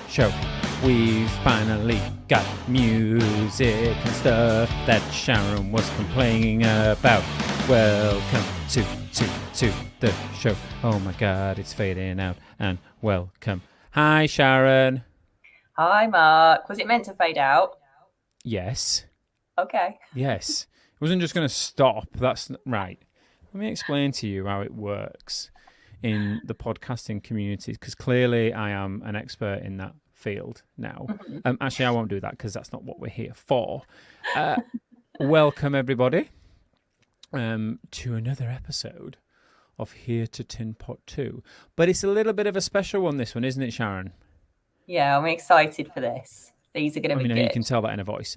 show. We've finally got music and stuff that Sharon was complaining about. Welcome to the show. Oh my God, it's fading out. And welcome. Hi, Sharon. Hi, Mark. Was it meant to fade out? Yes. Okay. Yes. It wasn't just going to stop. That's right. Let me explain to you how it works in the podcasting community, because clearly I am an expert in that field now. Actually, I won't do that because that's not what we're here for. Welcome, everybody, to another episode of Here to Tinpot 2. But it's a little bit of a special one, this one, isn't it, Sharon? Yeah, I'm excited for this. These are going to be good. You can tell that in a voice.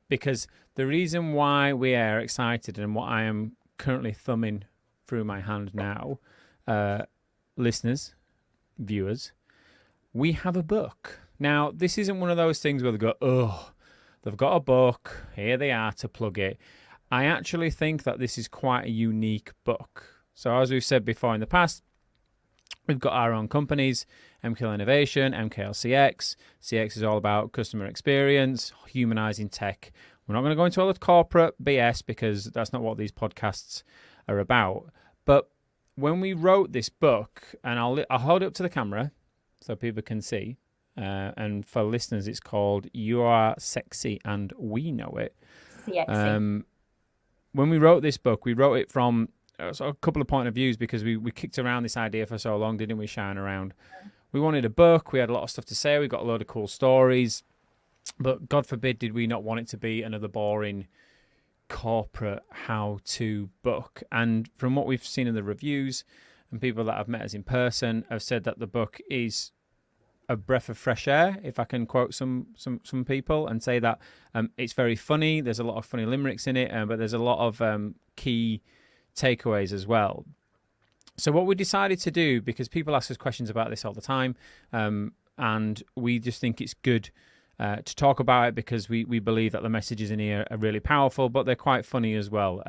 Because the reason why we are excited and what I am currently thumbing through my hand now, listeners, viewers, we have a book. Now, this isn't one of those things where they go, oh, they've got a book, here they are to plug it. I actually think that this is quite a unique book. So as we've said before in the past, we've got our own companies, MKL Innovation, MKL CX. CX is all about customer experience, humanizing tech. We're not going to go into all the corporate BS because that's not what these podcasts are about. But when we wrote this book, and I'll hold it up to the camera so people can see, and for listeners, it's called You Are Sexy and We Know It. CX'y. When we wrote this book, we wrote it from a couple of point of views because we kicked around this idea for so long, didn't we, Sharon, around? We wanted a book. We had a lot of stuff to say. We got a load of cool stories. But God forbid did we not want it to be another boring corporate how-to book. And from what we've seen in the reviews and people that have met us in person have said that the book is a breath of fresh air, if I can quote some people, and say that it's very funny. There's a lot of funny limericks in it, but there's a lot of key takeaways as well. So what we decided to do, because people ask us questions about this all the time, and we just think it's good to talk about it because we believe that the messages in here are really powerful, but they're quite funny as well.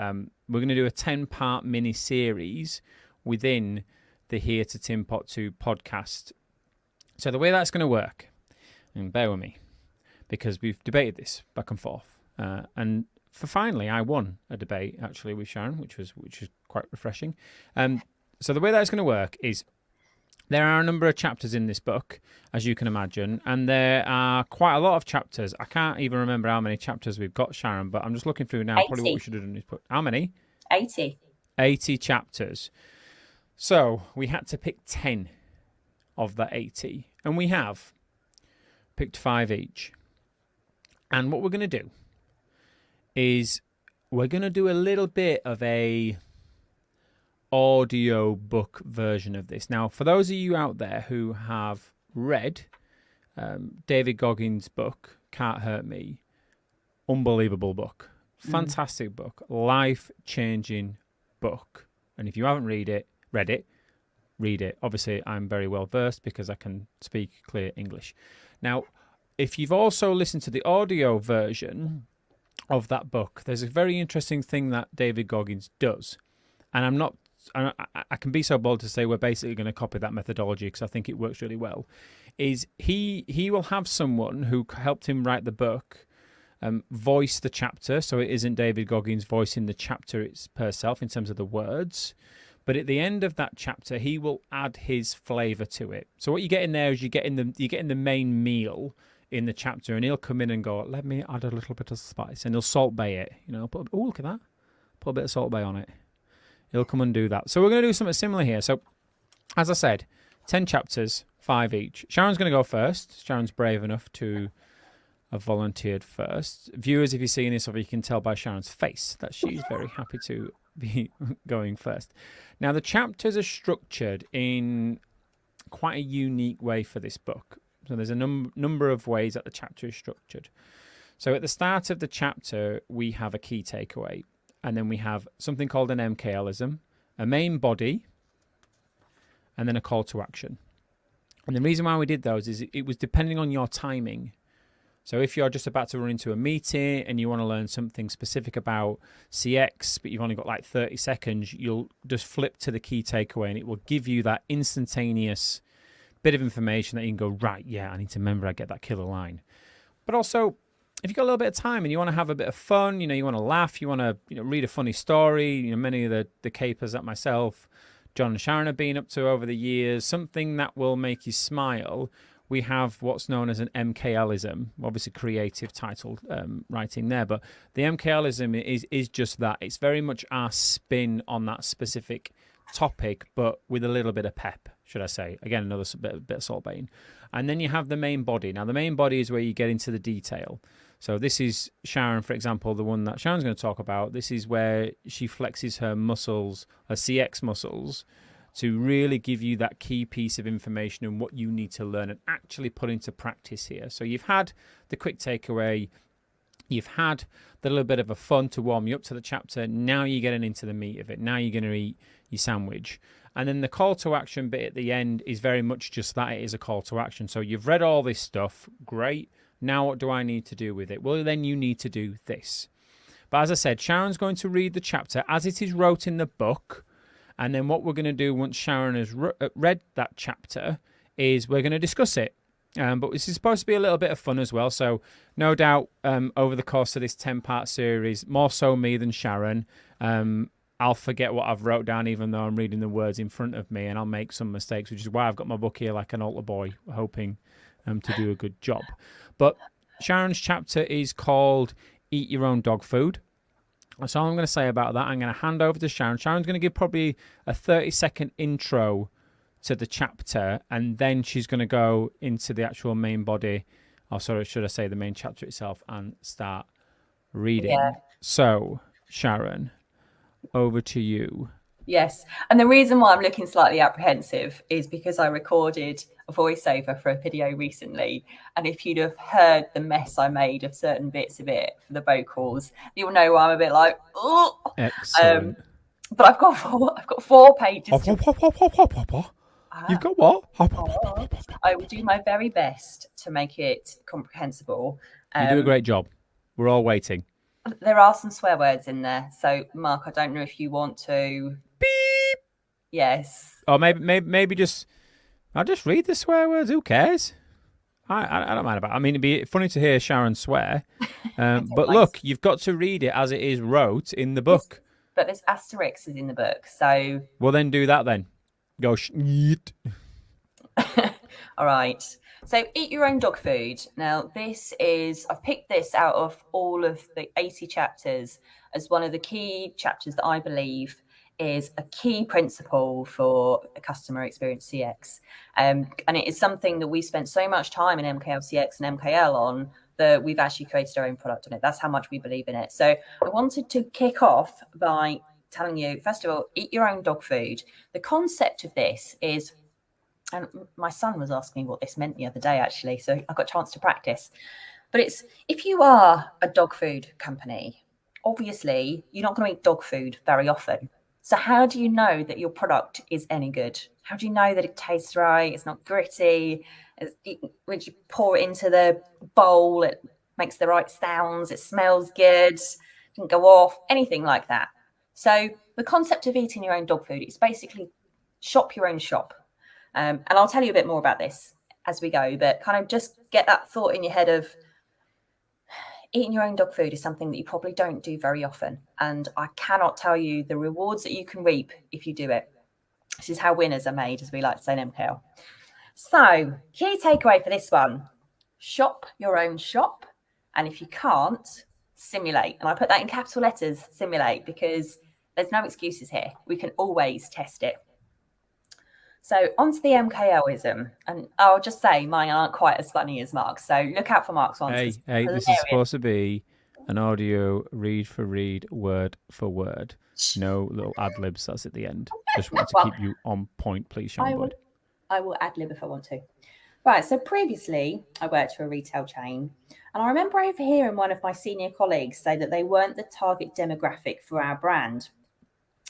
We're going to do a 10-part mini-series within the Here to Tinpot 2 podcast. So the way that's going to work, and bear with me, because we've debated this back and forth, and finally I won a debate actually with Sharon, which was quite refreshing. So the way that's going to work is there are a number of chapters in this book, as you can imagine, and there are quite a lot of chapters. I can't even remember how many chapters we've got, Sharon, but I'm just looking through now. 80. Probably what we should have done is put how many? 80. 80 chapters. So we had to pick 10 of that 80, and we have picked 5 each. And what we're going to do is we're going to do a little bit of a audio book version of this. Now, for those of you out there who have read David Goggins' book, Can't Hurt Me, unbelievable book, fantastic book, life-changing book. And if you haven't read it. Obviously, I'm very well versed because I can speak clear English. Now, if you've also listened to the audio version of that book, there's a very interesting thing that David Goggins does. And I can be so bold to say we're basically going to copy that methodology because I think it works really well, is he will have someone who helped him write the book voice the chapter. So it isn't David Goggins voicing the chapter per self in terms of the words. But at the end of that chapter, he will add his flavour to it. So what you get in there is you're getting the main meal in the chapter, and he'll come in and go, let me add a little bit of spice, and he'll salt bay it. Look at that. Put a bit of salt bay on it. He'll come and do that. So we're going to do something similar here. So, as I said, 10 chapters, 5 each. Sharon's going to go first. Sharon's brave enough to have volunteered first. Viewers, if you're seeing this, or you can tell by Sharon's face that she's very happy to be going first. Now, the chapters are structured in quite a unique way for this book. So there's a number of ways that the chapter is structured. So at the start of the chapter, we have a key takeaway. And then we have something called an MKLism, a main body, and then a call to action. And the reason why we did those is it was depending on your timing. So if you're just about to run into a meeting and you want to learn something specific about CX, but you've only got like 30 seconds, you'll just flip to the key takeaway and it will give you that instantaneous bit of information that you can go, right, yeah, I need to remember I get that killer line. But also, if you've got a little bit of time and you want to have a bit of fun, you want to laugh, you want to read a funny story, many of the capers that myself, John and Sharon have been up to over the years, something that will make you smile. We have what's known as an MKLism, obviously creative title writing there, but the MKLism is just that. It's very much our spin on that specific topic, but with a little bit of pep, should I say. Again, another bit of salt bane. And then you have the main body. Now, the main body is where you get into the detail. So this is Sharon, for example, the one that Sharon's going to talk about. This is where she flexes her muscles, her CX muscles, to really give you that key piece of information and what you need to learn and actually put into practice here. So you've had the quick takeaway, you've had the little bit of a fun to warm you up to the chapter. Now you're getting into the meat of it. Now you're going to eat your sandwich. And then the call to action bit at the end is very much just that. It is a call to action. So you've read all this stuff. Great. Now what do I need to do with it? Well, then you need to do this. But as I said, Sharon's going to read the chapter as it is wrote in the book. And then what we're going to do once Sharon has read that chapter is we're going to discuss it. But this is supposed to be a little bit of fun as well. So no doubt over the course of this 10-part series, more so me than Sharon, I'll forget what I've wrote down even though I'm reading the words in front of me, and I'll make some mistakes, which is why I've got my book here like an altar boy, hoping to do a good job. But Sharon's chapter is called Eat Your Own Dog Food. That's all I'm going to say about that. I'm going to hand over to Sharon. Sharon's going to give probably a 30-second intro to the chapter, and then she's going to go into the actual main body, or sorry, should I say the main chapter itself, and start reading. Yeah. So, Sharon, over to you. Yes. And the reason why I'm looking slightly apprehensive is because I recorded a voiceover for a video recently. And if you'd have heard the mess I made of certain bits of it for the vocals, you'll know why I'm a bit like, oh. Excellent. But I've got 4 pages. You've got what? I will do my very best to make it comprehensible. You do a great job. We're all waiting. There are some swear words in there. So, Mark, I don't know if you want to... Beep. Yes. Or maybe just... I'll just read the swear words. Who cares? I don't mind about it. I mean, it'd be funny to hear Sharon swear. But look, you've got to read it as it is wrote in the book. But there's asterisks in the book, so... Well, then do that then. Go yeet. All right. So eat your own dog food. Now, I've picked this out of all of the 80 chapters as one of the key chapters that I believe is a key principle for a customer experience CX. And it is something that we spent so much time in MKL CX and MKL on that we've actually created our own product on it. That's how much we believe in it. So I wanted to kick off by telling you, first of all, eat your own dog food. The concept of this is, and my son was asking me what this meant the other day, actually, so I got a chance to practice. But it's, if you are a dog food company, obviously you're not going to eat dog food very often. So how do you know that your product is any good? How do you know that it tastes right? It's not gritty. When you pour it into the bowl, it makes the right sounds. It smells good. It doesn't go off, anything like that. So the concept of eating your own dog food is basically shop your own shop. And I'll tell you a bit more about this as we go, but kind of just get that thought in your head of eating your own dog food is something that you probably don't do very often. And I cannot tell you the rewards that you can reap if you do it. This is how winners are made, as we like to say in MKL. So key takeaway for this one, shop your own shop. And if you can't, simulate. And I put that in capital letters, simulate, because there's no excuses here. We can always test it. So onto the MKLism, and I'll just say mine aren't quite as funny as Mark's. So look out for Mark's ones. Hey, this is supposed to be an audio read for read, word for word. No little ad libs. That's at the end. Just want to keep you on point, please, Sean. I will ad lib if I want to. Right. So previously, I worked for a retail chain, and I remember overhearing one of my senior colleagues say that they weren't the target demographic for our brand,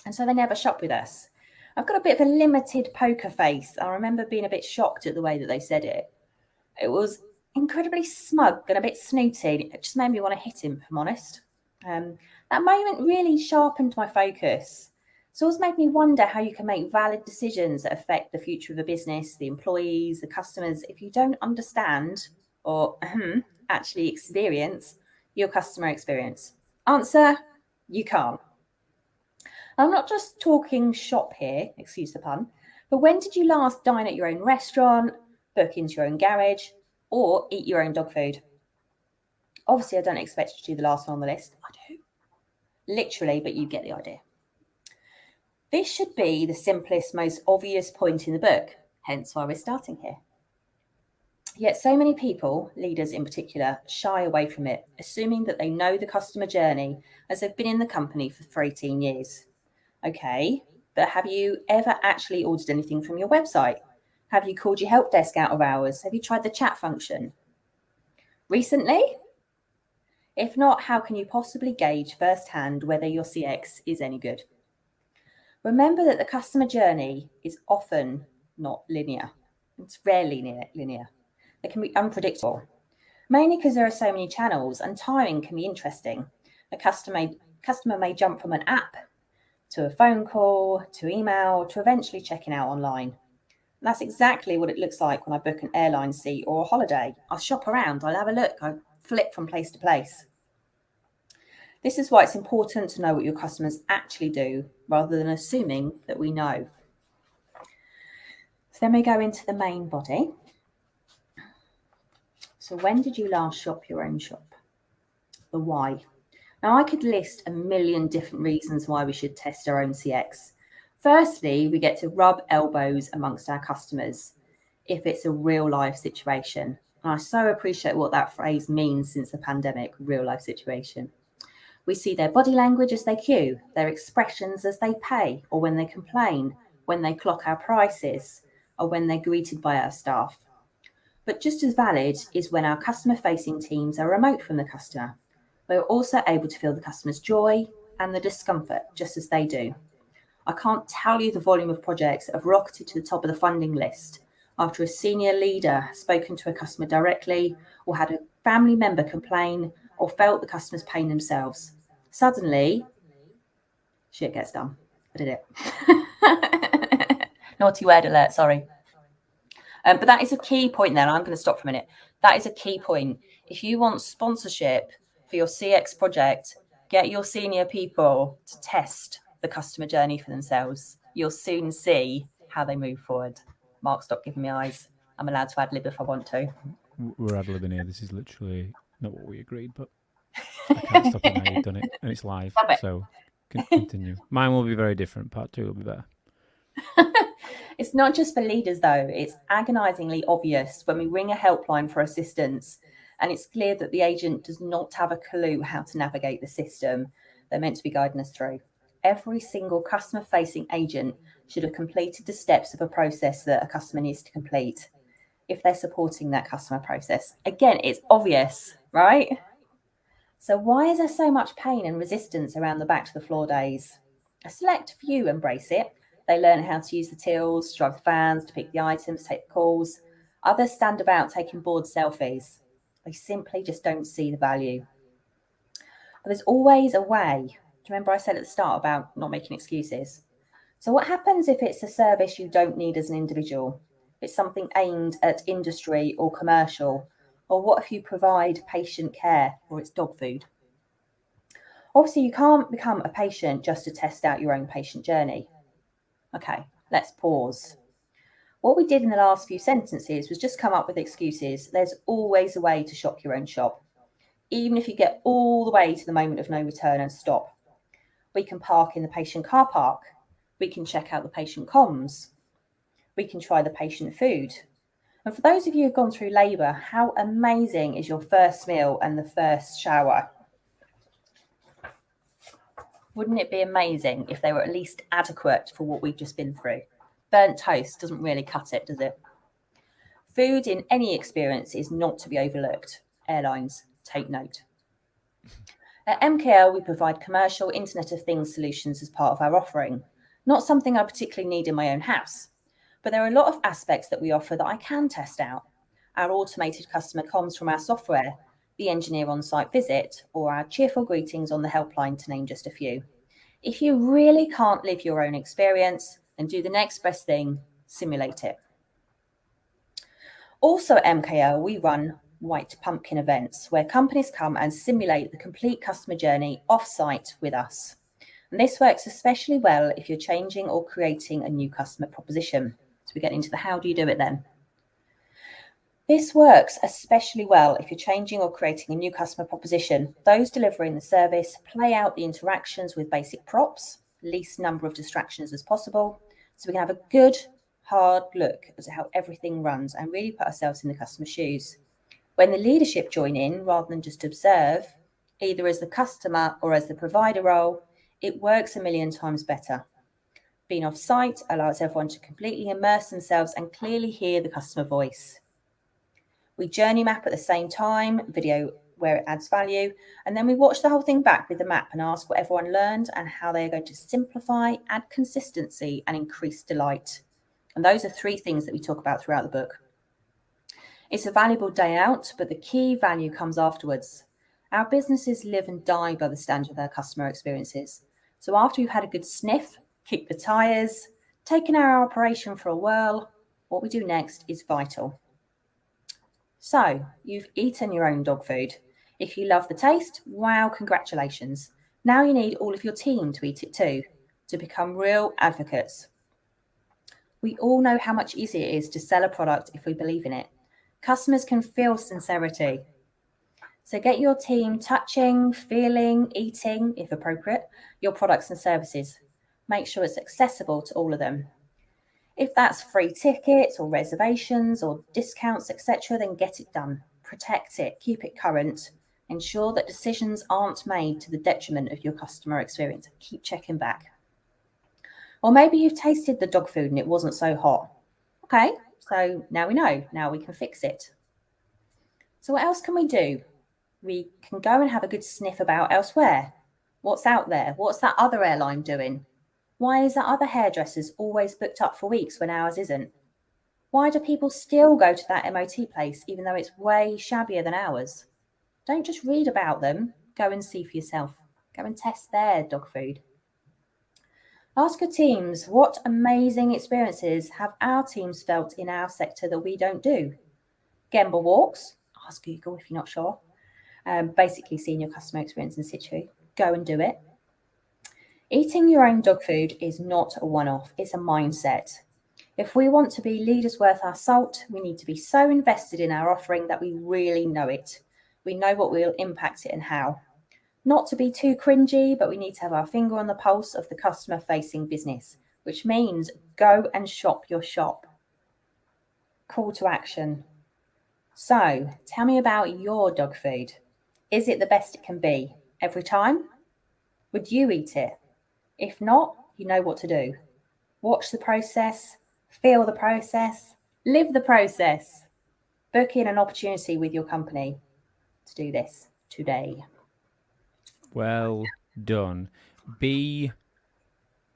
and so they never shopped with us. I've got a bit of a limited poker face. I remember being a bit shocked at the way that they said it. It was incredibly smug and a bit snooty. It just made me want to hit him, if I'm honest. That moment really sharpened my focus. It's always made me wonder how you can make valid decisions that affect the future of a business, the employees, the customers, if you don't understand or actually experience your customer experience. Answer, you can't. I'm not just talking shop here, excuse the pun, but when did you last dine at your own restaurant, book into your own garage, or eat your own dog food? Obviously, I don't expect you to do the last one on the list. I do. Literally, but you get the idea. This should be the simplest, most obvious point in the book, hence why we're starting here. Yet so many people, leaders in particular, shy away from it, assuming that they know the customer journey as they've been in the company for 18 years. Okay, but have you ever actually ordered anything from your website? Have you called your help desk out of hours? Have you tried the chat function? Recently? If not, how can you possibly gauge firsthand whether your CX is any good? Remember that the customer journey is often not linear. It's rarely linear. It can be unpredictable, mainly because there are so many channels and timing can be interesting. A customer may jump from an app to a phone call, to email, to eventually checking out online. And that's exactly what it looks like when I book an airline seat or a holiday. I'll shop around, I'll have a look, I'll flip from place to place. This is why it's important to know what your customers actually do rather than assuming that we know. So then we go into the main body. So when did you last shop your own shop? The why. Now I could list a million different reasons why we should test our own CX. Firstly, we get to rub elbows amongst our customers if it's a real life situation. And I so appreciate what that phrase means since the pandemic, real life situation. We see their body language as they queue, their expressions as they pay, or when they complain, when they clock our prices, or when they're greeted by our staff. But just as valid is when our customer-facing teams are remote from the customer. We're also able to feel the customer's joy and the discomfort just as they do. I can't tell you the volume of projects that have rocketed to the top of the funding list after a senior leader has spoken to a customer directly or had a family member complain or felt the customer's pain themselves. Suddenly, shit gets done. I did it. Naughty word alert, sorry. But that is a key point there. I'm going to stop for a minute. That is a key point. If you want sponsorship for your CX project, get your senior people to test the customer journey for themselves. You'll soon see how they move forward. Mark, stop giving me eyes. I'm allowed to ad lib if I want to. We're ad libbing here. This is literally not what we agreed, but I can't stop it now. You've done it, and it's live, so continue. Mine will be very different. Part 2 will be better. It's not just for leaders, though. It's agonizingly obvious when we ring a helpline for assistance, and it's clear that the agent does not have a clue how to navigate the system they're meant to be guiding us through. Every single customer-facing agent should have completed the steps of a process that a customer needs to complete if they're supporting that customer process. Again, it's obvious, right? So why is there so much pain and resistance around the back to the floor days? A select few embrace it. They learn how to use the tills, drive the fans, to pick the items, take the calls. Others stand about taking bored selfies. They simply just don't see the value. But there's always a way. Do you remember I said at the start about not making excuses? So what happens if it's a service you don't need as an individual? It's something aimed at industry or commercial. Or what if you provide patient care or it's dog food? Obviously, you can't become a patient just to test out your own patient journey. Okay, let's pause. What we did in the last few sentences was just come up with excuses. There's always a way to shop your own shop, even if you get all the way to the moment of no return and stop. We can park in the patient car park. We can check out the patient comms. We can try the patient food. And for those of you who've gone through labour, how amazing is your first meal and the first shower? Wouldn't it be amazing if they were at least adequate for what we've just been through? Burnt toast doesn't really cut it, does it? Food in any experience is not to be overlooked. Airlines, take note. At MKL, we provide commercial Internet of Things solutions as part of our offering. Not something I particularly need in my own house, but there are a lot of aspects that we offer that I can test out. Our automated customer comms from our software, the engineer on-site visit, or our cheerful greetings on the helpline, to name just a few. If you really can't live your own experience, then do the next best thing, simulate it. Also at MKL, we run white pumpkin events where companies come and simulate the complete customer journey off-site with us. And this works especially well if you're changing or creating a new customer proposition. So we get into the how do you do it then. This works especially well if you're changing or creating a new customer proposition. Those delivering the service play out the interactions with basic props, least number of distractions as possible, so we can have a good, hard look at how everything runs and really put ourselves in the customer's shoes. When the leadership join in, rather than just observe, either as the customer or as the provider role, it works a million times better. Being off-site allows everyone to completely immerse themselves and clearly hear the customer voice. We journey map at the same time, video where it adds value, and then we watch the whole thing back with the map and ask what everyone learned and how they are going to simplify, add consistency, and increase delight. And those are 3 things that we talk about throughout the book. It's a valuable day out, but the key value comes afterwards. Our businesses live and die by the standard of their customer experiences. So after you've had a good sniff, kick the tires, taken our operation for a whirl, what we do next is vital. So, you've eaten your own dog food. If you love the taste, wow, congratulations. Now you need all of your team to eat it too, to become real advocates. We all know how much easier it is to sell a product if we believe in it. Customers can feel sincerity. So get your team touching, feeling, eating, if appropriate, your products and services. Make sure it's accessible to all of them. If that's free tickets or reservations or discounts, etc., then get it done. Protect it, keep it current. Ensure that decisions aren't made to the detriment of your customer experience. Keep checking back. Or maybe you've tasted the dog food and it wasn't so hot. Okay, so now we know. Now we can fix it. So what else can we do? We can go and have a good sniff about elsewhere. What's out there? What's that other airline doing? Why is that other hairdresser's always booked up for weeks when ours isn't? Why do people still go to that MOT place even though it's way shabbier than ours? Don't just read about them, go and see for yourself. Go and test their dog food. Ask your teams what amazing experiences have our teams felt in our sector that we don't do. Gemba walks, ask Google if you're not sure. Basically seeing your customer experience in situ. Go and do it. Eating your own dog food is not a one-off, it's a mindset. If we want to be leaders worth our salt, we need to be so invested in our offering that we really know it. We know what will impact it and how. Not to be too cringy, but we need to have our finger on the pulse of the customer-facing business, which means go and shop your shop. Call to action. So, tell me about your dog food. Is it the best it can be every time? Would you eat it? If not, you know what to do. Watch the process, feel the process, live the process. Book in an opportunity with your company to do this today. Well done. B+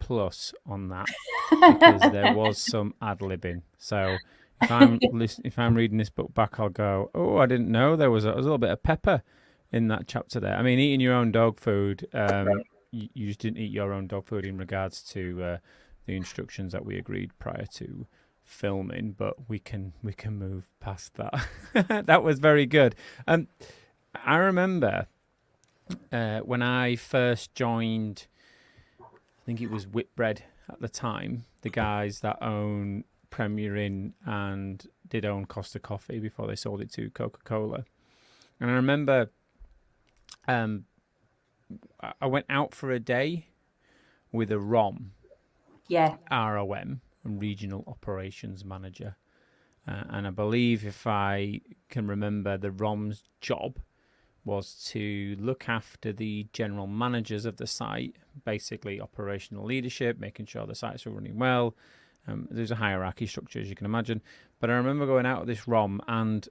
on that, because there was some ad-libbing. So if I'm reading this book back, I'll go, oh, I didn't know there was a little bit of pepper in that chapter there. I mean, eating your own dog food, you just didn't eat your own dog food in regards to the instructions that we agreed prior to filming, but we can move past that. That was very good. I remember when I first joined, I think it was Whitbread at the time, the guys that own Premier Inn and did own Costa Coffee before they sold it to Coca-Cola. And I remember I went out for a day with a ROM, ROM, Regional Operations Manager. And I believe, if I can remember, the ROM's job was to look after the general managers of the site, basically operational leadership, making sure the sites were running well. There's a hierarchy structure, as you can imagine. But I remember going out with this ROM, and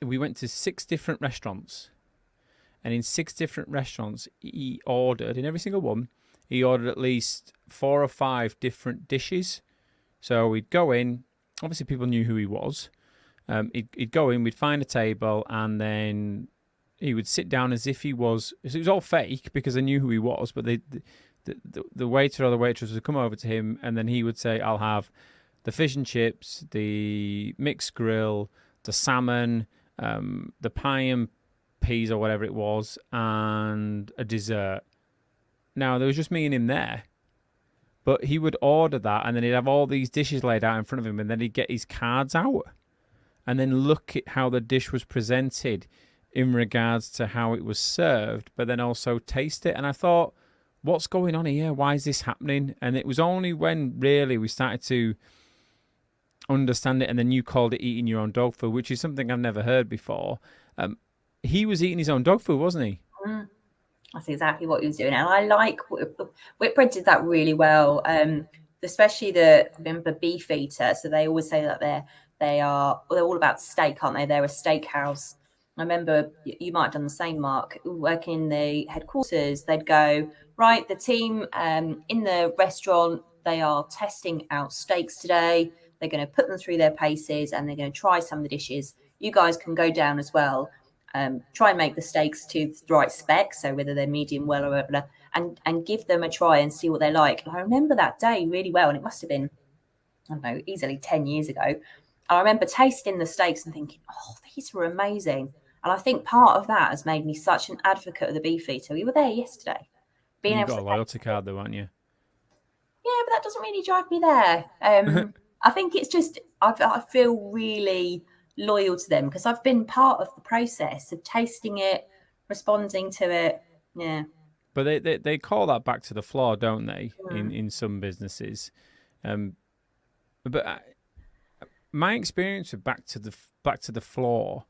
we went to 6 different restaurants. And in 6 different restaurants, he ordered, in every single one, he ordered at least 4 or 5 different dishes. So we'd go in, obviously people knew who he was. He'd go in, we'd find a table, and then sit down as if he was. It was all fake because I knew who he was, but the waiter or the waitress would come over to him, and then he would say, "I'll have the fish and chips, the mixed grill, the salmon, the pie and peas or whatever it was, and a dessert." Now there was just me and him there, but he would order that, and then he'd have all these dishes laid out in front of him, and then he'd get his cards out, and then look at how the dish was presented in regards to how it was served, but then also taste it. And I thought, what's going on here? Why is this happening? And it was only when really we started to understand it, and then you called it eating your own dog food, which is something I've never heard before. He was eating his own dog food, wasn't he? That's exactly what he was doing. And I like Whitbread did that really well, especially I remember Beefeater. So they always say that they're all about steak, aren't they? They're a steakhouse. I remember you might have done the same, Mark, working in the headquarters. They'd go, right, the team in the restaurant, they are testing out steaks today. They're going to put them through their paces, and they're going to try some of the dishes. You guys can go down as well. Try and make the steaks to the right spec, so whether they're medium well or whatever, and give them a try and see what they're like. And I remember that day really well, and it must have been, I don't know, easily 10 years ago. I remember tasting the steaks and thinking, oh, these were amazing. And I think part of that has made me such an advocate of the Beefeater. We were there yesterday. You got a loyalty card though, aren't you? Yeah, but that doesn't really drive me there. I think it's just, I feel really loyal to them because I've been part of the process of tasting it, responding to it. Yeah. But they call that back to the floor, don't they? In some businesses. But my experience with back to the floor.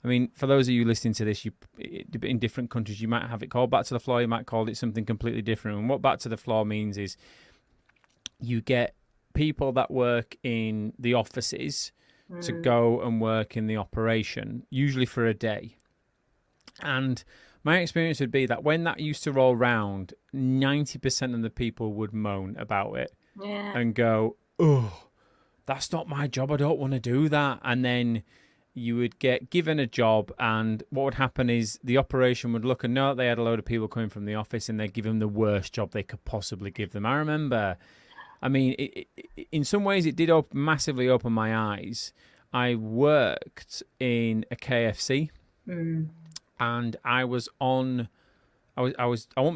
I mean, for those of you listening to this, in different countries, you might have it called back to the floor. You might call it something completely different. And what back to the floor means is you get people that work in the offices to go and work in the operation, usually for a day. And my experience would be that when that used to roll round, 90% of the people would moan about it and go, "Oh, that's not my job. I don't want to do that." And then you would get given a job, and what would happen is the operation would look and know that they had a load of people coming from the office, and they'd give them the worst job they could possibly give them. I remember, I mean, in some ways it did massively open my eyes. I worked in a KFC, and I wasn't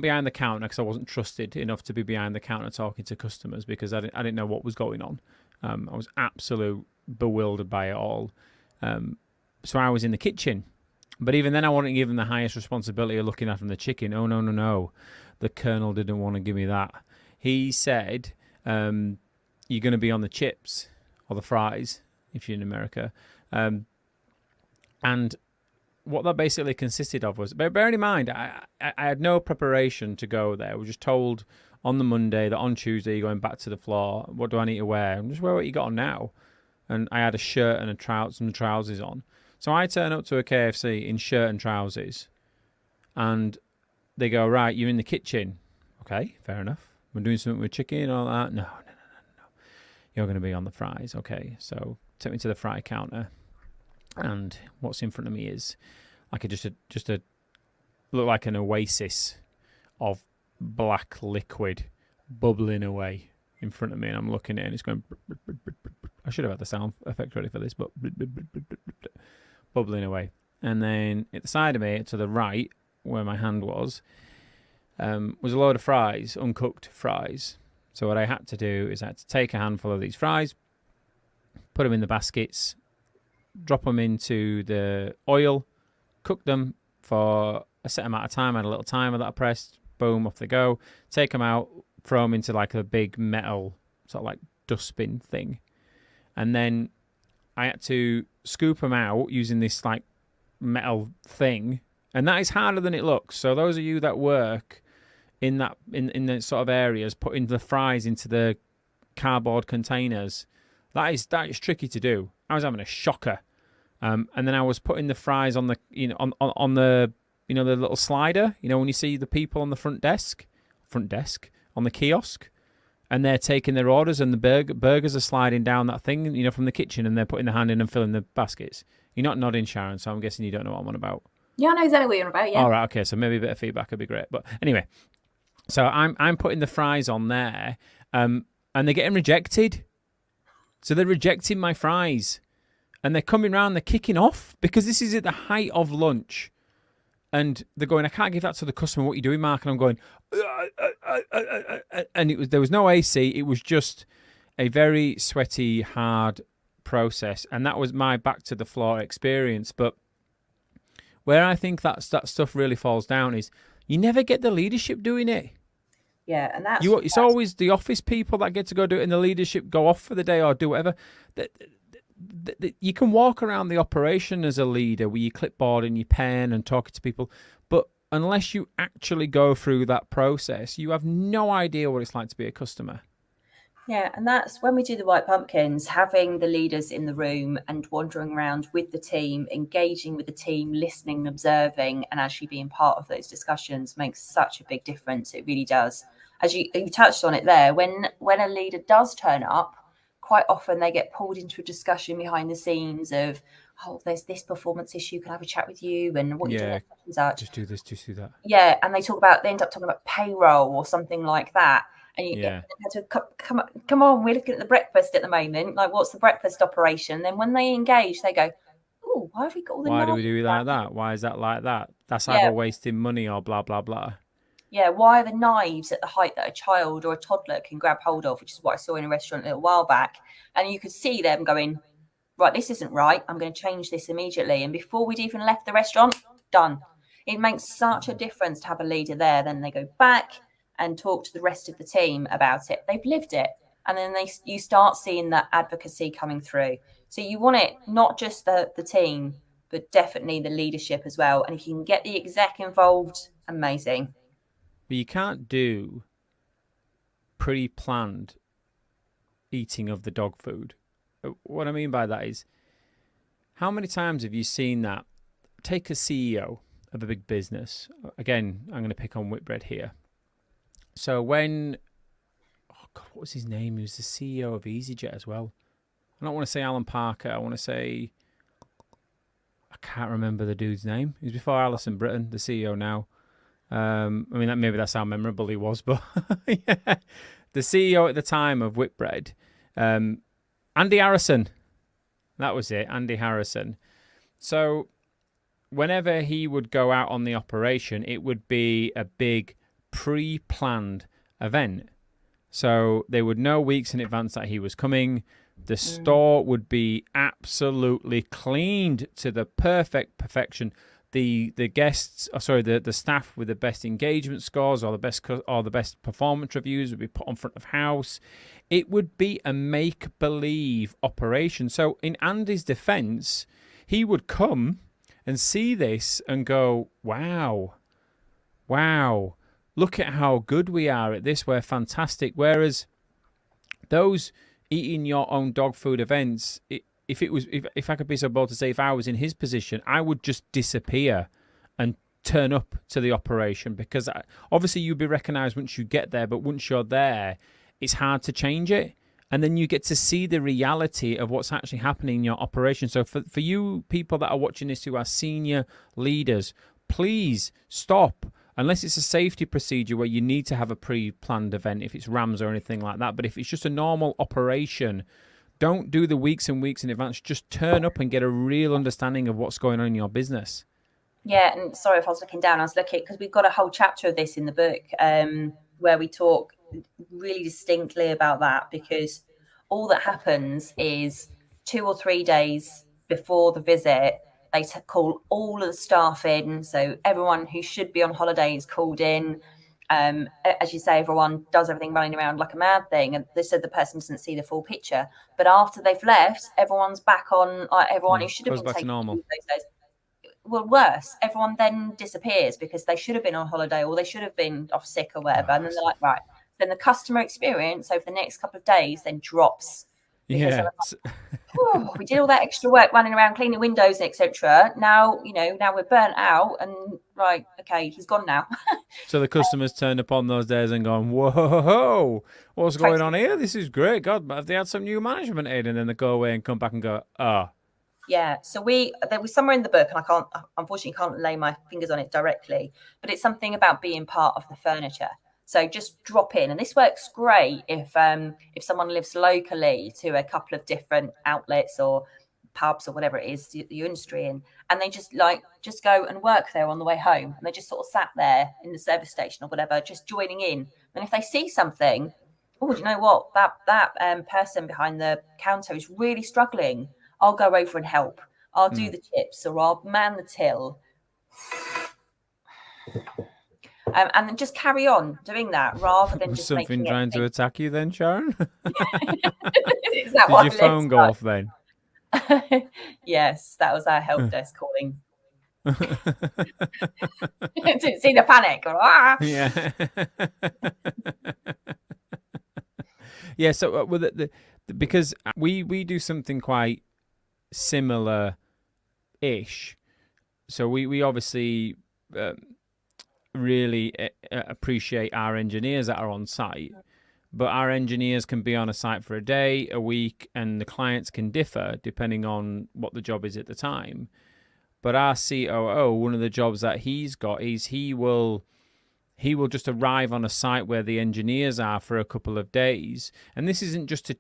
behind the counter because I wasn't trusted enough to be behind the counter talking to customers because I didn't know what was going on. I was absolutely bewildered by it all. So I was in the kitchen, but even then I wasn't given the highest responsibility of looking after the chicken. Oh, no. The colonel didn't want to give me that. He said, you're going to be on the chips or the fries if you're in America. And what that basically consisted of was, bearing in mind, I had no preparation to go there. We were just told on the Monday that on Tuesday you're going back to the floor. What do I need to wear? I'm just wear what you got on now. And I had a shirt and some trousers on. So I turn up to a KFC in shirt and trousers. And they go, right, you're in the kitchen. Okay, fair enough. We're doing something with chicken and all that. No. You're going to be on the fries. Okay, so take me to the fry counter. And what's in front of me is like just a look like an oasis of black liquid bubbling away in front of me. And I'm looking at it and it's going... I should have had the sound effect ready for this, but bubbling away. And then at the side of me, to the right, where my hand was a load of fries, uncooked fries. So what I had to do is I had to take a handful of these fries, put them in the baskets, drop them into the oil, cook them for a set amount of time. I had a little timer that I pressed, boom, off they go. Take them out, throw them into like a big metal sort of like dustbin thing. And then I had to scoop them out using this like metal thing. And that is harder than it looks. So those of you that work in that in the sort of areas, putting the fries into the cardboard containers, that is tricky to do. I was having a shocker. And then I was putting the fries on the on the the little slider, when you see the people on the front desk on the kiosk. And they're taking their orders, and the burgers are sliding down that thing, from the kitchen, and they're putting their hand in and filling the baskets. You're not nodding, Sharon, so I'm guessing you don't know what I'm on about. Yeah, I know exactly what you're about. Yeah. All right, okay, so maybe a bit of feedback would be great. But anyway, so I'm putting the fries on there, and they're getting rejected. So they're rejecting my fries, and they're coming round, they're kicking off because this is at the height of lunch. And they're going, I can't give that to the customer. What are you doing, Mark? And I'm going, and there was no AC. It was just a very sweaty, hard process. And that was my back to the floor experience. But where I think that stuff really falls down is you never get the leadership doing it. Yeah, and It's always the office people that get to go do it, and the leadership go off for the day or do whatever. You can walk around the operation as a leader with your clipboard and your pen and talking to people, but unless you actually go through that process, you have no idea what it's like to be a customer. Yeah, and that's when we do the White Pumpkins, having the leaders in the room and wandering around with the team, engaging with the team, listening, observing, and actually being part of those discussions makes such a big difference. It really does. As you touched on it there, when a leader does turn up, quite often they get pulled into a discussion behind the scenes of, oh, there's this performance issue, can I have a chat with you? And what you're doing is that. Just do this, just do that. Yeah, and they end up talking about payroll or something like that. And you had to come on, we're looking at the breakfast at the moment. Like, what's the breakfast operation? And then when they engage, they go, oh, why have we got all the Why do we do it like that? Why is that like that? That's either wasting money or blah, blah, blah. Yeah, why are the knives at the height that a child or a toddler can grab hold of, which is what I saw in a restaurant a little while back. And you could see them going, right, this isn't right. I'm going to change this immediately. And before we'd even left the restaurant, done. It makes such a difference to have a leader there. Then they go back and talk to the rest of the team about it. They've lived it. And then you start seeing that advocacy coming through. So you want it, not just the team, but definitely the leadership as well. And if you can get the exec involved, amazing. But you can't do pre-planned eating of the dog food. What I mean by that is, how many times have you seen that? Take a CEO of a big business. Again, I'm going to pick on Whitbread here. So when, what was his name? He was the CEO of EasyJet as well. I don't want to say Alan Parker. I want to say, I can't remember the dude's name. He was before Alison Britton, the CEO now. I mean, maybe that's how memorable he was, but yeah. The CEO at the time of Whitbread, Andy Harrison. That was it, Andy Harrison. So whenever he would go out on the operation, it would be a big pre-planned event. So they would know weeks in advance that he was coming. The store would be absolutely cleaned to the perfection. The staff with the best engagement scores or the best performance reviews would be put on front of house. It would be a make-believe operation. So in Andy's defense, he would come and see this and go, wow, look at how good we are at this. We're fantastic. Whereas those eating your own dog food events, if I could be so bold to say, if I was in his position, I would just disappear and turn up to the operation, because obviously you'd be recognised once you get there, but once you're there, it's hard to change it. And then you get to see the reality of what's actually happening in your operation. So for you people that are watching this who are senior leaders, please stop. Unless it's a safety procedure where you need to have a pre-planned event, if it's RAMs or anything like that. But if it's just a normal operation, don't do the weeks and weeks in advance. Just turn up and get a real understanding of what's going on in your business. Yeah, and sorry if I was looking down. I was looking because we've got a whole chapter of this in the book where we talk really distinctly about that, because all that happens is 2 or 3 days before the visit, they call all of the staff in. So everyone who should be on holiday is called in. As you say, everyone does everything running around like a mad thing. And they said the person doesn't see the full picture. But after they've left, everyone's back on, everyone who should have been back to taking normal. those days. Well, worse, everyone then disappears because they should have been on holiday or they should have been off sick or whatever. And then they're like, right. Then the customer experience over the next couple of days then drops. Yeah. Like, we did all that extra work running around cleaning windows, etc. Now we're burnt out and right, okay, he's gone now. So the customers turned up on those days and gone, whoa, what's going on here? This is great. God, have they had some new management in? And then they go away and come back and go, Yeah. So there was somewhere in the book, and unfortunately can't lay my fingers on it directly, but it's something about being part of the furniture. So just drop in, and this works great if someone lives locally to a couple of different outlets or pubs or whatever it is you're industry in, and they just go and work there on the way home, and they just sort of sat there in the service station or whatever, just joining in. And if they see something, oh, do you know what, that person behind the counter is really struggling, I'll go over and help. I'll do the chips, or I'll man the till. And then just carry on doing that rather than just something making trying to attack you then, Sharon? Is that Did your phone go off then? Yes, that was our help desk calling. Didn't see the panic. Yeah. Yeah. So because we do something quite similar-ish. So we obviously really appreciate our engineers that are on site, but our engineers can be on a site for a day, a week, and the clients can differ depending on what the job is at the time. But our COO, one of the jobs that he's got is he will just arrive on a site where the engineers are for a couple of days. And this isn't just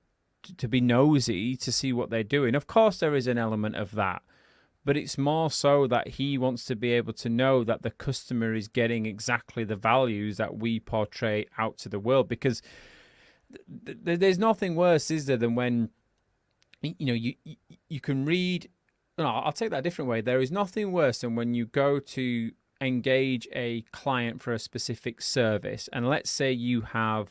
to be nosy to see what they're doing. Of course, there is an element of that. But it's more so that he wants to be able to know that the customer is getting exactly the values that we portray out to the world. Because there's nothing worse, is there, than when you can read. No, I'll take that a different way. There is nothing worse than when you go to engage a client for a specific service, and let's say you have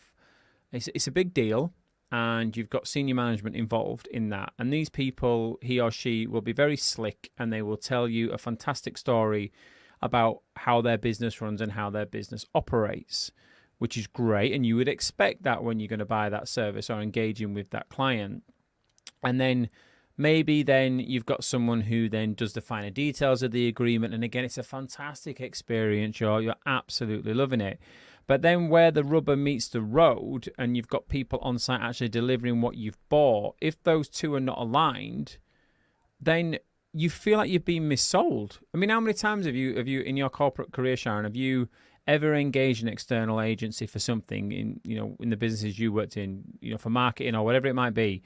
it's a big deal, and you've got senior management involved in that. And these people, he or she, will be very slick, and they will tell you a fantastic story about how their business runs and how their business operates, which is great. And you would expect that when you're going to buy that service or engaging with that client. And then maybe then you've got someone who then does the finer details of the agreement. And again, it's a fantastic experience. You're absolutely loving it. But then where the rubber meets the road and you've got people on site actually delivering what you've bought, if those two are not aligned, then you feel like you've been missold. I mean, how many times have you in your corporate career, Sharon, have you ever engaged an external agency for something in the businesses you worked in, for marketing or whatever it might be?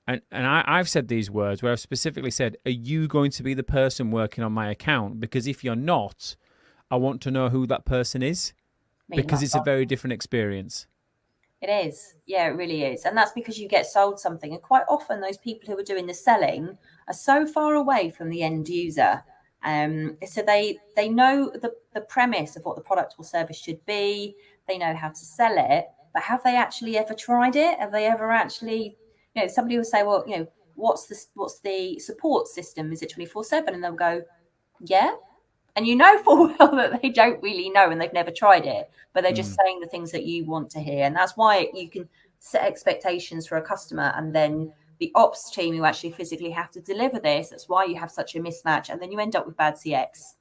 And I've said these words where I've specifically said, are you going to be the person working on my account? Because if you're not, I want to know who that person is. Because it's a very different experience. It is. Yeah, it really is. And that's because you get sold something. And quite often those people who are doing the selling are so far away from the end user. So they know the premise of what the product or service should be. They know how to sell it. But have they actually ever tried it? Have they ever actually, somebody will say, well, what's the support system? Is it 24/7? And they'll go, yeah. And you know full well that they don't really know and they've never tried it, but they're just saying the things that you want to hear. And that's why you can set expectations for a customer, and then the ops team who actually physically have to deliver this. That's why you have such a mismatch, and then you end up with bad CX.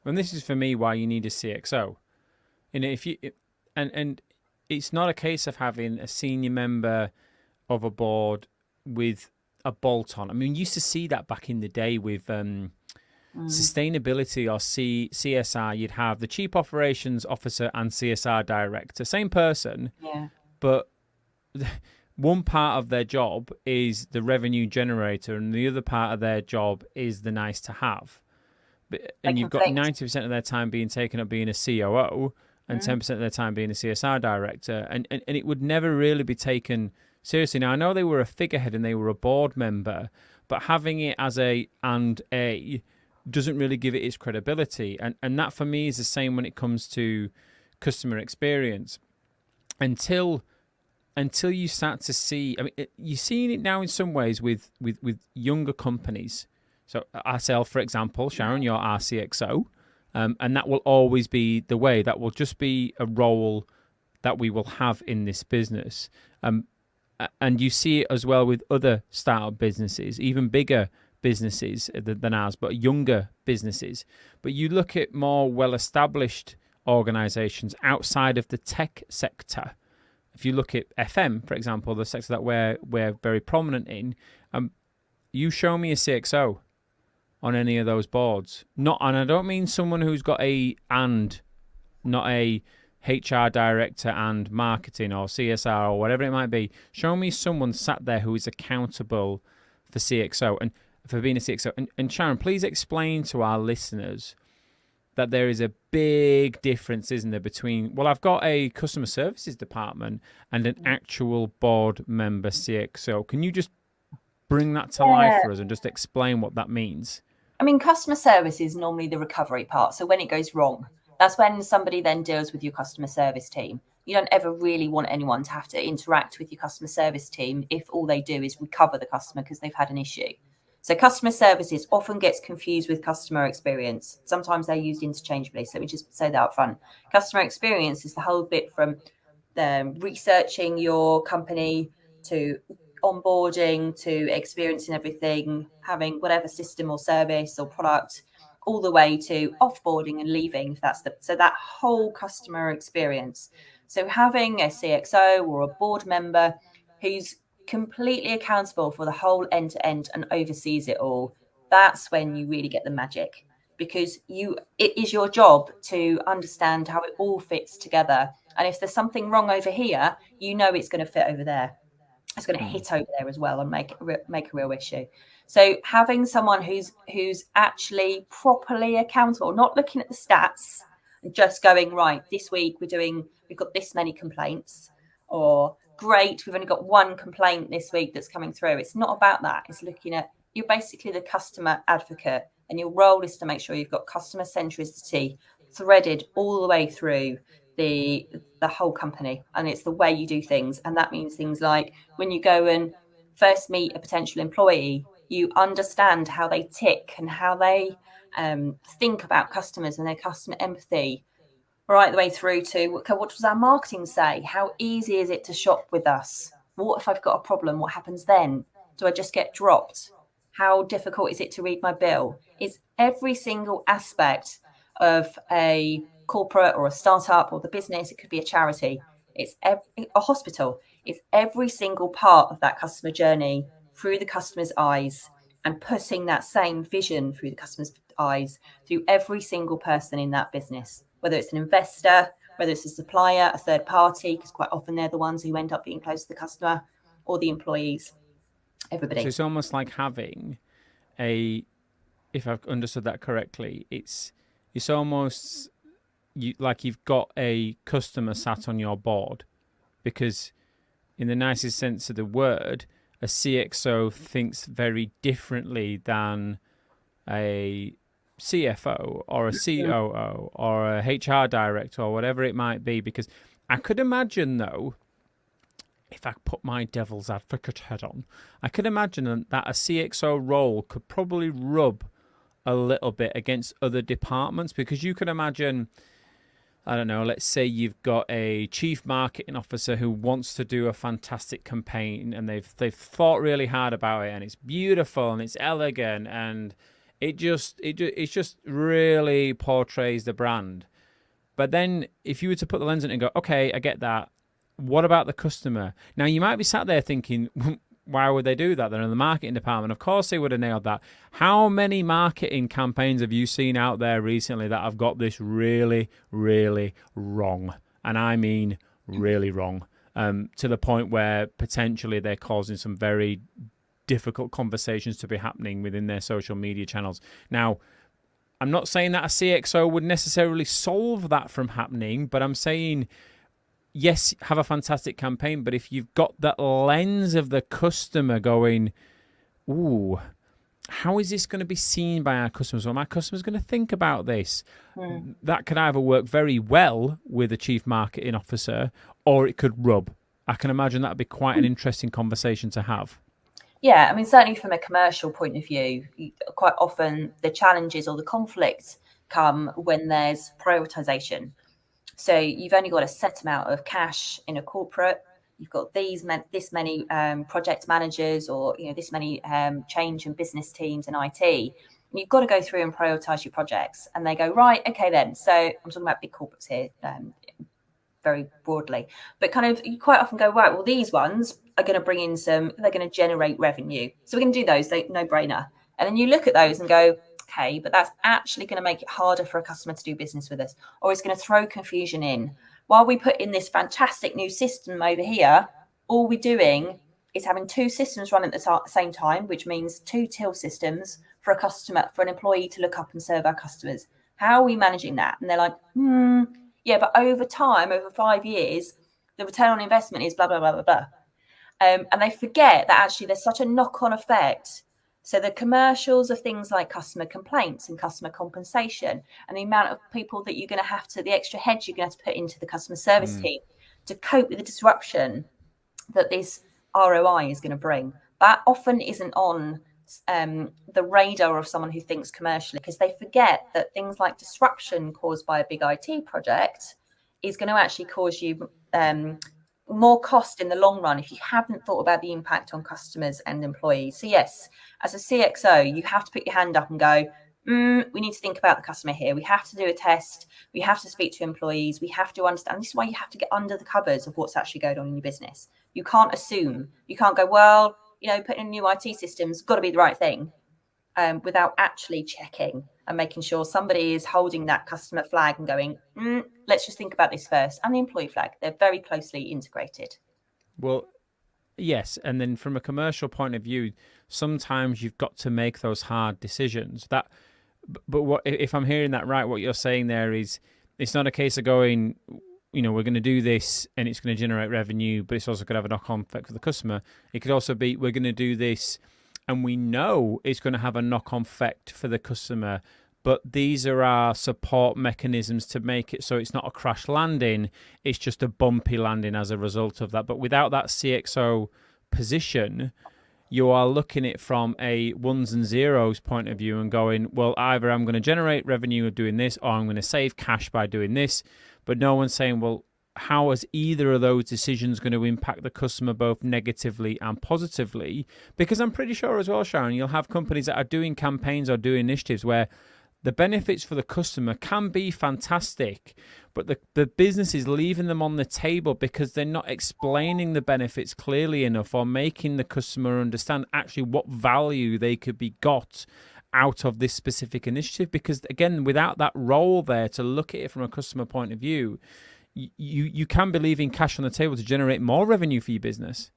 And this is for me why you need a CXO. And it's not a case of having a senior member of a board with a bolt on. I mean, we used to see that back in the day with sustainability or CSR. You'd have the chief operations officer and CSR director, same person, but one part of their job is the revenue generator and the other part of their job is the nice to have. And you've got 90% of their time being taken up being a COO and 10% of their time being a CSR director, and it would never really be taken seriously. Now, I know they were a figurehead and they were a board member, but having it as a doesn't really give it its credibility. And that for me is the same when it comes to customer experience. Until you start to see, I mean, you're seeing it now in some ways with younger companies. So ourselves, for example, Sharon, you're our CXO, and that will always be the way. That will just be a role that we will have in this business. And you see it as well with other startup businesses, even bigger businesses than ours, but younger businesses. But you look at more well-established organizations outside of the tech sector. If you look at FM, for example, the sector that we're very prominent in, you show me a CXO on any of those boards. And I don't mean someone who's got not a HR director and marketing or CSR or whatever it might be. Show me someone sat there who is accountable for CXO and for being a CXO. And Sharon, please explain to our listeners that there is a big difference, isn't there, between, well, I've got a customer services department and an actual board member CXO. Can you just bring that to life for us and just explain what that means? I mean, customer service is normally the recovery part. So when it goes wrong, that's when somebody then deals with your customer service team. You don't ever really want anyone to have to interact with your customer service team if all they do is recover the customer because they've had an issue. So customer services often gets confused with customer experience. Sometimes they're used interchangeably. So we just say that up front. Customer experience is the whole bit from researching your company to onboarding to experiencing everything, having whatever system or service or product, all the way to offboarding and leaving. If that's so that whole customer experience. So having a CXO or a board member who's completely accountable for the whole end to end and oversees it all, that's when you really get the magic, because it is your job to understand how it all fits together. And if there's something wrong over here, you know it's going to fit over there. It's going to hit over there as well and make a real issue. So having someone who's actually properly accountable, not looking at the stats and just going, right, this week we've got this many complaints, or great, we've only got one complaint this week that's coming through. It's not about that. It's looking at, you're basically the customer advocate, and your role is to make sure you've got customer centricity threaded all the way through the whole company, and it's the way you do things. And that means things like when you go and first meet a potential employee, you understand how they tick and how they think about customers and their customer empathy, right the way through to, okay, what does our marketing say? How easy is it to shop with us? What if I've got a problem? What happens then? Do I just get dropped? How difficult is it to read my bill? It's every single aspect of a corporate or a startup or the business. It could be a charity. It's a hospital. It's every single part of that customer journey through the customer's eyes, and putting that same vision through the customer's eyes through every single person in that business, whether it's an investor, whether it's a supplier, a third party, because quite often they're the ones who end up being close to the customer, or the employees, everybody. So it's almost like having if I've understood that correctly, it's almost like you've got a customer sat on your board, because in the nicest sense of the word, a CXO thinks very differently than a CFO or a COO or a HR director or whatever it might be. Because I could imagine, though, if I put my devil's advocate hat on, I could imagine that a CXO role could probably rub a little bit against other departments, because you could imagine, I don't know, let's say you've got a chief marketing officer who wants to do a fantastic campaign, and they've thought really hard about it, and it's beautiful and it's elegant, and it just really portrays the brand. But then if you were to put the lens in it and go, okay, I get that, what about the customer? Now, you might be sat there thinking, why would they do that? They're in the marketing department. Of course they would have nailed that. How many marketing campaigns have you seen out there recently that have got this really, really wrong? And I mean really wrong, to the point where potentially they're causing some very difficult conversations to be happening within their social media channels. Now, I'm not saying that a CXO would necessarily solve that from happening, but I'm saying, yes, have a fantastic campaign, but if you've got that lens of the customer going, ooh, how is this going to be seen by our customers? Well, my customer's going to think about this. That could either work very well with a chief marketing officer, or it could rub. I can imagine that would be quite an interesting conversation to have. Yeah, I mean, certainly from a commercial point of view, quite often the challenges or the conflicts come when there's prioritization. So you've only got a set amount of cash in a corporate. You've got this many project managers, or this many change and business teams in IT. And you've got to go through and prioritize your projects. And they go, right, okay then. So I'm talking about big corporates here, very broadly, but kind of you quite often go, right, well, these ones are going to bring in they're going to generate revenue. So we're going to do those, no brainer. And then you look at those and go, okay, but that's actually going to make it harder for a customer to do business with us, or it's going to throw confusion in. While we put in this fantastic new system over here, all we're doing is having two systems running at the same time, which means two till systems for a customer, for an employee to look up and serve our customers. How are we managing that? And they're like, yeah, but over time, over 5 years, the return on investment is blah, blah, blah, blah, blah. And they forget that actually there's such a knock-on effect. So the commercials of things like customer complaints and customer compensation, and the amount of people that you're going to have to, the extra heads you're going to have to put into the customer service team to cope with the disruption that this ROI is going to bring, that often isn't on the radar of someone who thinks commercially, because they forget that things like disruption caused by a big IT project is going to actually cause you more cost in the long run if you haven't thought about the impact on customers and employees. So yes, as a CXO, you have to put your hand up and go, we need to think about the customer here. We have to do a test. We have to speak to employees. We have to understand. This is why you have to get under the covers of what's actually going on in your business. You can't assume. You can't go, well, putting in new IT systems, got to be the right thing, without actually checking and making sure somebody is holding that customer flag and going, let's just think about this first. And the employee flag, they're very closely integrated. Well, yes. And then from a commercial point of view, sometimes you've got to make those hard decisions. But what if I'm hearing that right, what you're saying there is it's not a case of going, we're going to do this and it's going to generate revenue, but it's also going to have a knock-on effect for the customer. It could also be we're going to do this and we know it's going to have a knock-on effect for the customer, but these are our support mechanisms to make it so it's not a crash landing, it's just a bumpy landing as a result of that. But without that CXO position, you are looking at it from a ones and zeros point of view and going, well, either I'm going to generate revenue doing this or I'm going to save cash by doing this. But no one's saying, well, how is either of those decisions going to impact the customer both negatively and positively? Because I'm pretty sure as well, Sharon, you'll have companies that are doing campaigns or doing initiatives where the benefits for the customer can be fantastic, but the business is leaving them on the table because they're not explaining the benefits clearly enough or making the customer understand actually what value they could be got out of this specific initiative. Because again, without that role there to look at it from a customer point of view, you can be leaving cash on the table to generate more revenue for your business.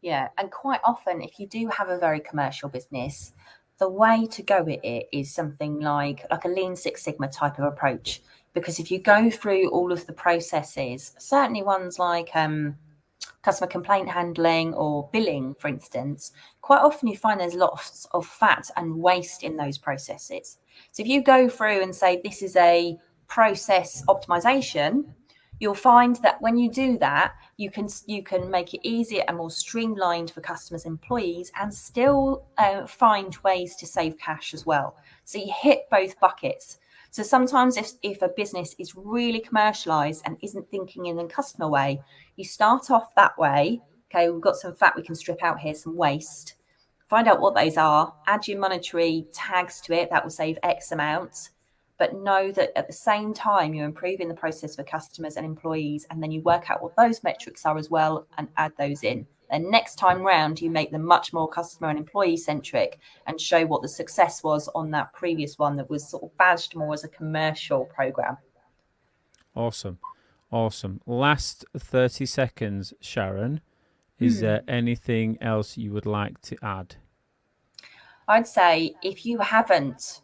Yeah, and quite often if you do have a very commercial business, the way to go with it is something like a Lean Six Sigma type of approach. Because if you go through all of the processes, certainly ones like customer complaint handling or billing, for instance, quite often you find there's lots of fat and waste in those processes. So if you go through and say this is a process optimization, you'll find that when you do that, you can make it easier and more streamlined for customers and employees, and still find ways to save cash as well. So you hit both buckets. So sometimes if a business is really commercialized and isn't thinking in a customer way, you start off that way. Okay, we've got some fat we can strip out here, some waste. Find out what those are, add your monetary tags to it, that will save X amount. But know that at the same time, you're improving the process for customers and employees, and then you work out what those metrics are as well and add those in. And next time round, you make them much more customer and employee centric and show what the success was on that previous one that was sort of badged more as a commercial program. Awesome. Last 30 seconds, Sharon. Is there anything else you would like to add? I'd say if you haven't,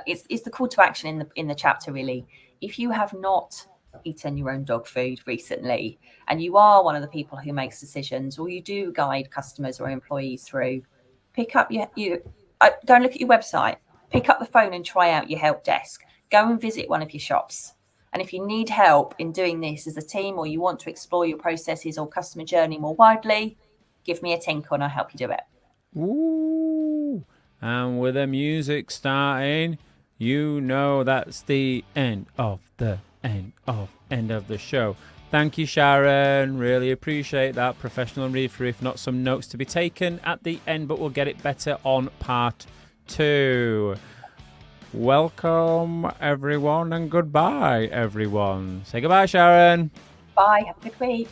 it's the call to action in the chapter really. If you have not eaten your own dog food recently and you are one of the people who makes decisions, or you do guide customers or employees through, pick up go and look at your website, pick up the phone and try out your help desk, go and visit one of your shops. And if you need help in doing this as a team, or you want to explore your processes or customer journey more widely, give me a tinkle and I'll help you do it. Ooh. And with the music starting, that's the end of the show. Thank you, Sharon. Really appreciate that. Professional read through, if not some notes to be taken at the end, but we'll get it better on part 2. Welcome, everyone, and goodbye, everyone. Say goodbye, Sharon. Bye. Have a good week.